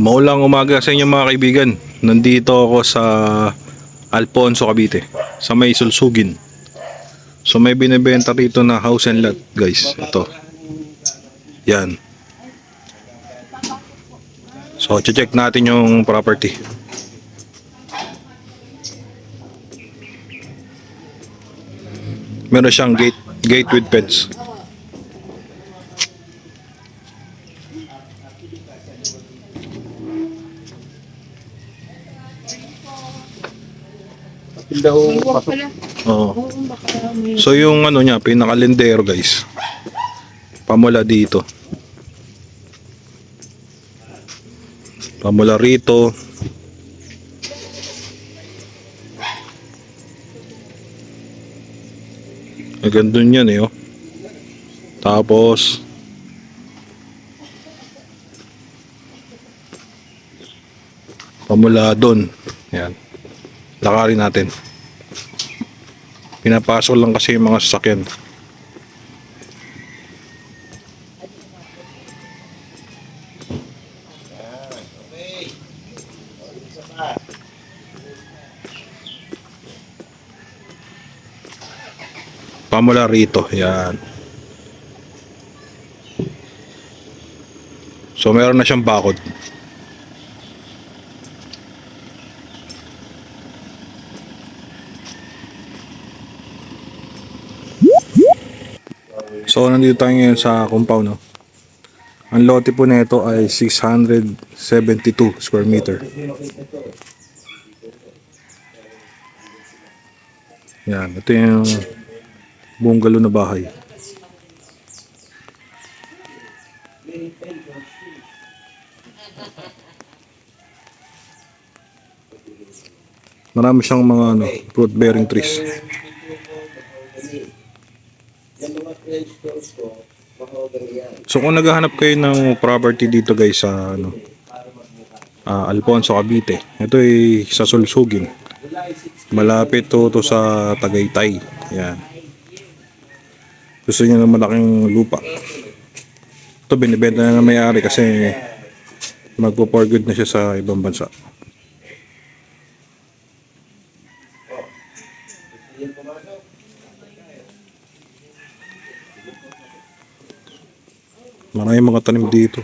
Maulang umaga sa inyo mga kaibigan. Nandito ako sa Alfonso, Cavite, sa may Sulsugin. So may binibenta rito na house and lot, guys. Ito. Yan. So check natin yung property. Meron siyang gate with fence. Oo. So yung ano niya, pinakalendero guys. Pamula dito. Pamula rito. Hanggang dun yan eh oh. Tapos pamula dun. Yan. Lakarin natin. Pinapasok lang kasi yung mga sasakyan. Pamula rito. Yan. So meron na siyang bakod. So nandito tayo ngayon sa compound no. Ang lote po nito ay 672 square meter. Yan, ito yung bungalow na bahay. Marami siyang mga ano, fruit bearing trees. So kung naghahanap kayo ng property dito guys sa ano, Alfonso, Cavite, ito ay sa Sulsugin. Malapit to sa Tagaytay. Yan. Gusto niya ng malaking lupa. Ito binibenta na ng may-ari kasi magpo-for good na siya sa ibang bansa. Maraming mga tanim dito.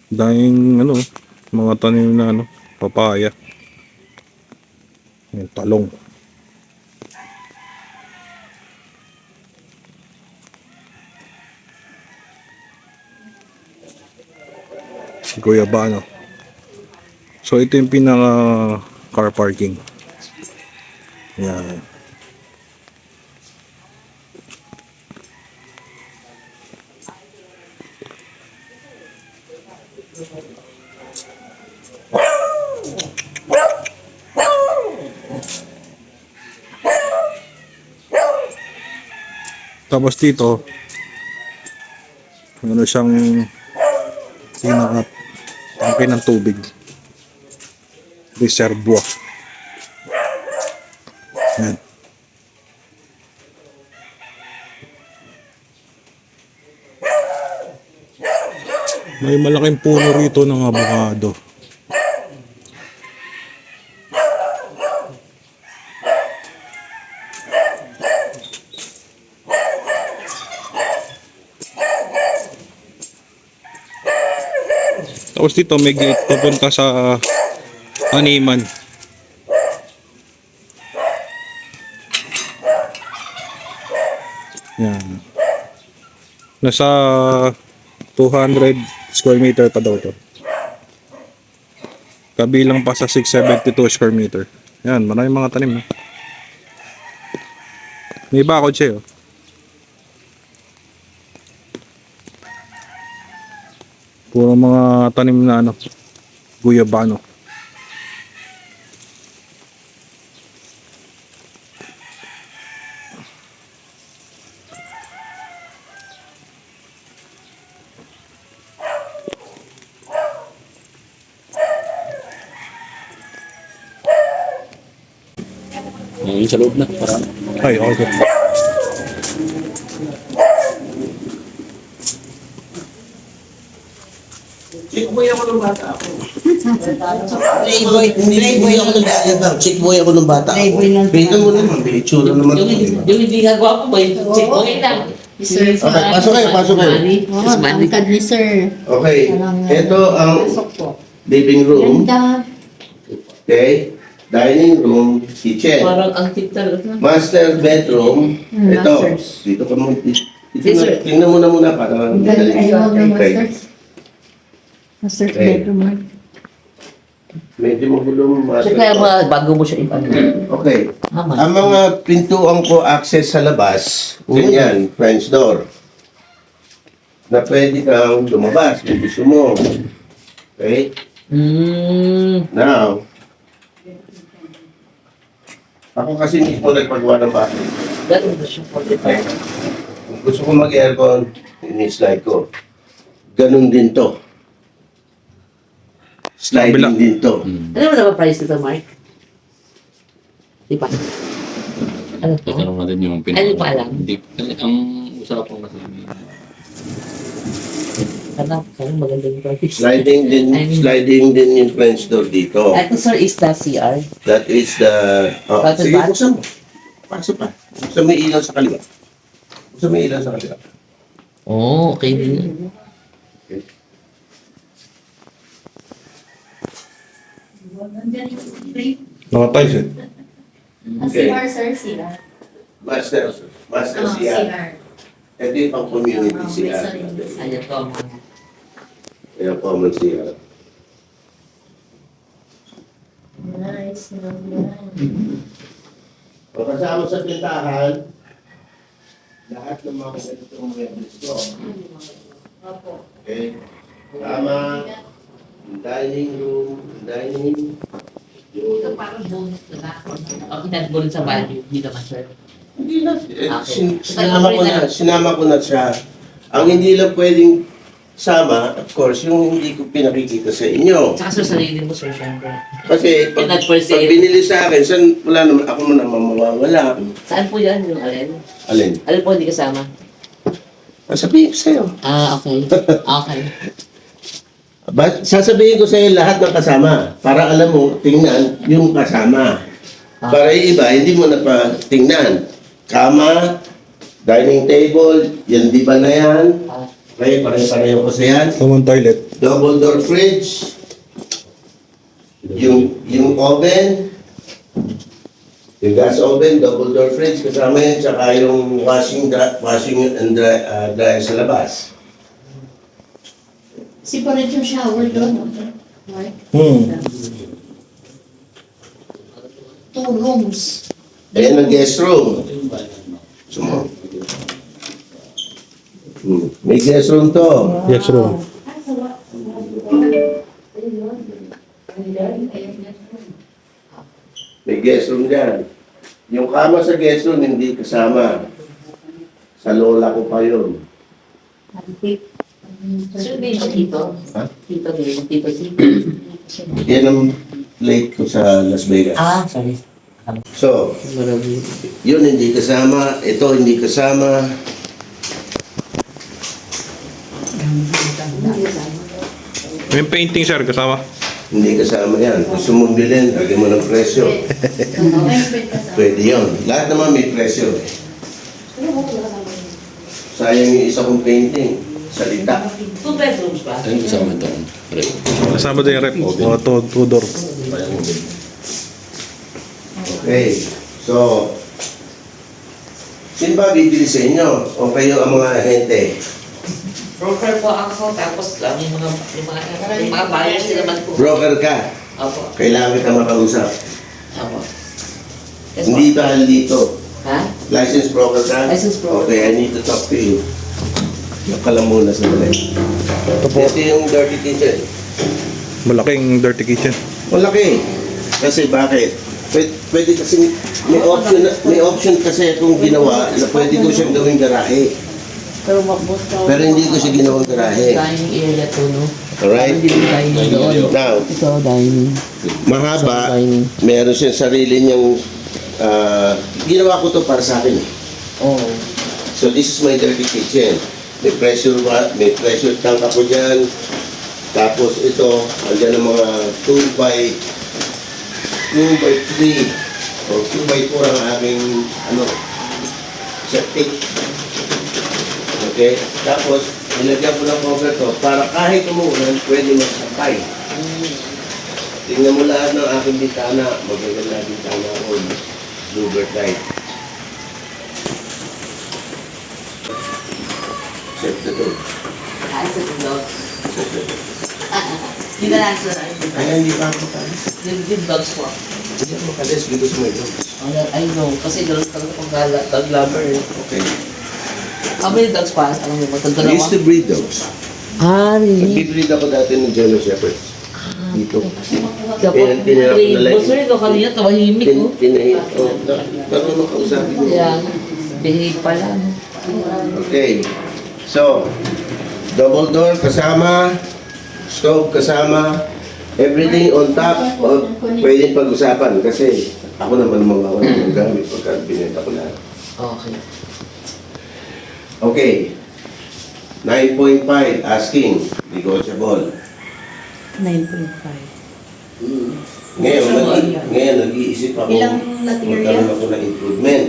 Dahing ano, mga tanim na ano, papaya. Yung talong. Guyabano. So ito yung pinaka car parking. Yan. Tapos dito ano siyang pinaka tangke ng tubig, reservoir. Yan. May malaking puno rito ng avocado. Tapos dito may gate papunta sa Animan. Yan. Nasa 200 square meter pa daw to. Kabilang pa sa 672 square meter. Yan, maraming mga tanim. May bakod siya. Oh. Puro mga tanim na ano, guyabano. Yung sa loob na, parang. Ay, okay. Playboy ako nung bata ako. Playboy ako nung bata. Chickboy ako nung bata ako. Tingnan mo naman, may itsura naman. Yung hindi nga gwapo ba, yung chick-boy lang. Okay, pasok kayo, pasok kayo. Miss Manny. Angkad ni sir. Okay, ito ang living room. Ganda. Okay, dining room, kitchen. Parang ang cute talaga. Master bedroom. Ito, dito ka mo. Tingnan mo na muna para Ayaw na Okay. masters. Masters Okay. bedroom. Medyo magulo mo So kaya bago mo siya ipano. Okay. Tama. Ang mga pintuan ko access sa labas, ganyan, French door. Na pwede kang lumabas kung gusto mo. Okay? Now, ako kasi mismo nagpagawa ng bahay. Ganun ba siya? Okay? Kung gusto ko mag-aircon, ini-slide ko. Ganun din to. Sliding Kabila. din to. Ano mo na ba price nito, Mark? Di ba? Ano to? Ito naman din yung Ano pa alam? Hindi, ang usapan kasi. Sana maganda yung price. Sliding din yung French door dito. Ito, sir, is the CR. That is the... Oh, Button sige, bath? buksan mo. Pasok pa. Buksan mo yung ilaw sa kaliwa. Buksan mo yung ilaw sa kaliwa. Oh, okay din. Nakatiles eh. CR sir, CR. Master CR. Ito yung pang community CR. Ano to? Kaya common CR. Nice. Kung kasama sa pintahan, lahat ng mga ganitong mebles ko. Okay? Tama. Yung dining room, dining. Ito parang bonus na lang. Okay, nag-bonus sa value. Hindi naman, sir. Hindi na. Okay. Sinama ko na siya. Ang hindi lang pwedeng sama, of course, yung hindi ko pinakikita sa inyo. Tsaka sa sarili mo, sir, syempre. Kasi You're pag, not for pag sale. binili sa akin, wala naman, ako mo naman mawawala. Saan po yan, yung alin? Alin? Alin po hindi kasama? Sasabihin ko sa'yo. Ah, okay. Okay. Sasabihin ko sa'yo lahat ng kasama para alam mo, tingnan yung kasama. Para yung iba, hindi mo na pa tingnan. Kama, dining table, yan di ba na yan? Okay, pare-pareho ko sa yan. Common toilet. Double door fridge. Yung oven. Yung gas oven, double door fridge kasama yan, tsaka yung washing and dryer sa labas. Separate yung shower doon. Right? Two rooms. Ayan ang guest room. Sumo. May guest room to. Yes, room. May guest room dyan. Yung kama sa guest room, hindi kasama. Sa lola ko pa yun. Sir, may tito. Ha? Tito, may tito si. Yan ang late ko sa Las Vegas. Ah, sorry. So, Marami. yun hindi kasama. Ito hindi kasama. Yung painting, sir, kasama. Hindi kasama yan. Gusto mong bilhin, lagyan mo ng presyo. Pwede yun. Lahat naman may presyo. Sayang yung isa kong painting. Salita. 2 bedrooms ba? Ano kasama ito? Kasama din yung rep. O, two-door. Okay. So, sino ba bibili sa inyo? O kayo ang mga ahente? Broker po ako, tapos yung mga buyers din naman po. Broker ka. Opo. Kailangan kita makausap. Opo. Yes, Hindi po. dahil dito. Ha? Licensed broker ka? Licensed broker. Okay, I need to talk to you. Nakala muna sa dali. Ito yung dirty kitchen. Malaking dirty kitchen. Malaki. Kasi bakit? Pwede kasi may option kasi itong ginawa na pwede ko siyang gawing garahe. Pero hindi ko siya ginawang garahe. Dining area to, no? Alright? Hindi yung dining doon. Now, Ito, dining. mahaba, Dining. meron siyang sarili niyang Ginawa ko to para sa akin. Oh. So this is my dirty kitchen. May pressure tank ako dyan. Tapos ito, andyan ang mga 2 by 3 o 2 by 4 ang aking septic. Okay? Tapos, nilagyan ko ng cover to para kahit umuulan, pwede magsampay. Tingnan mo lahat ng aking bintana. Magaganda bintana ko. Bluebird light. Set na to. Ayos sa dogs. Set na to. Hindi na lang sir. Kaya hindi pa ako talis. Yung dogs po. Hindi ako makalis dito sa may dogs. I know. Kasi gano'n talaga kung dog lover. Okay. How many dogs pa? Alam mo, I matagdalawa? used to breed dogs. Ah, really? Nag-breed ako dati ng German Shepherd. Dito. Kaya po, rainbow sir, ito kanina, tawahimik ko. Marunong kausapin mo. Kaya, behave pala. No? Okay. So, double door kasama, stove kasama, everything on top of pwedeng pag-usapan kasi ako naman mawawan ng gamit pagka binenta ko lahat. Okay. Okay. 9.5 asking, negotiable. 9.5. Ngayon, nag-iisip ako, Ilang material? magkaroon ako ng improvement.